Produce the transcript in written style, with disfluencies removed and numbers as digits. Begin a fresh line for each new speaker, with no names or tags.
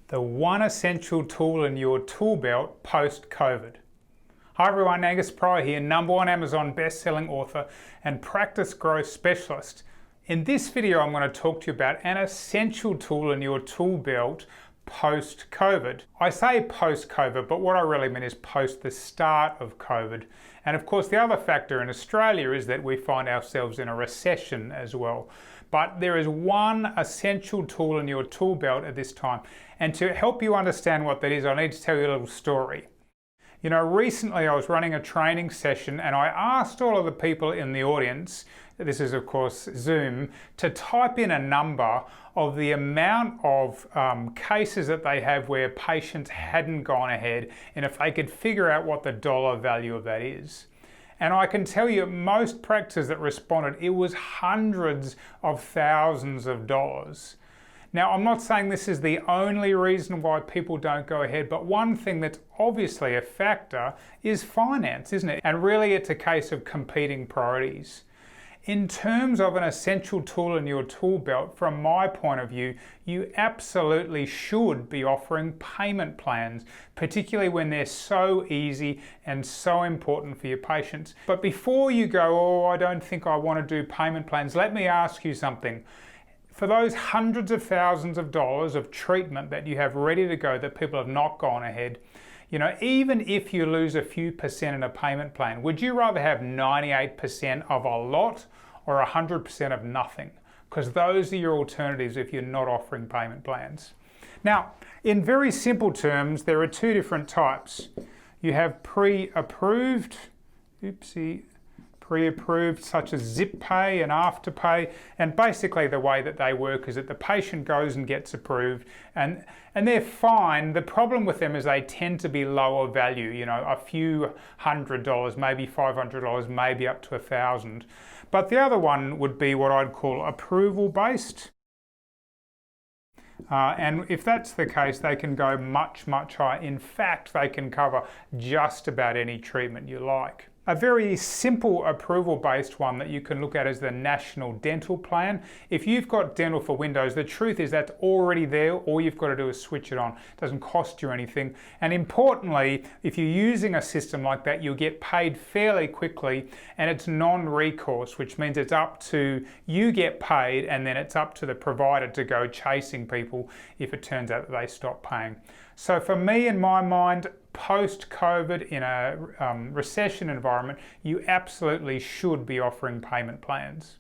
The one essential tool in your tool belt post-COVID. Hi everyone, Angus, Pryor here, #1 Amazon best-selling author and practice growth specialist. In this video, I'm going to talk to you about an essential tool in your tool belt post-COVID. I say post-COVID, but what I really mean is post the start of COVID. And of course, the other factor in Australia is that we find ourselves in a recession as well. But there is one essential tool in your tool belt at this time. And to help you understand what that is, I need to tell you a little story. You know, recently I was running a training session and I asked all of the people in the audience, this is of course Zoom, to type in a number of the amount of cases that they have where patients hadn't gone ahead, and if they could figure out what the dollar value of that is. And I can tell you, most practices that responded, it was hundreds of thousands of dollars. Now, I'm not saying this is the only reason why people don't go ahead, but one thing that's obviously a factor is finance, isn't it? And really it's a case of competing priorities. In terms of an essential tool in your tool belt, from my point of view, you absolutely should be offering payment plans, particularly when they're so easy and so important for your patients. But before you go, oh, I don't think I want to do payment plans, let me ask you something. For those hundreds of thousands of dollars of treatment that you have ready to go that people have not gone ahead, you know, even if you lose a few percent in a payment plan, would you rather have 98% of a lot or 100% of nothing? Because those are your alternatives if you're not offering payment plans. Now, in very simple terms, there are two different types. You have pre-approved, pre-approved, such as zip pay and afterpay, and basically the way that they work is that the patient goes and gets approved and they're fine. The problem with them is they tend to be lower value, you know, a few $100, maybe $500, maybe up to $1,000. But the other one would be what I'd call approval based. And if that's the case, they can go much, much higher. In fact, they can cover just about any treatment you like. A very simple approval-based one that you can look at is the National Dental Plan. If you've got dental for windows, the truth is that's already there. All you've got to do is switch it on. It doesn't cost you anything. And importantly, if you're using a system like that, you'll get paid fairly quickly, and it's non-recourse, which means it's up to you get paid, and then it's up to the provider to go chasing people if it turns out that they stop paying. So for me, in my mind, post-COVID in a recession environment, you absolutely should be offering payment plans.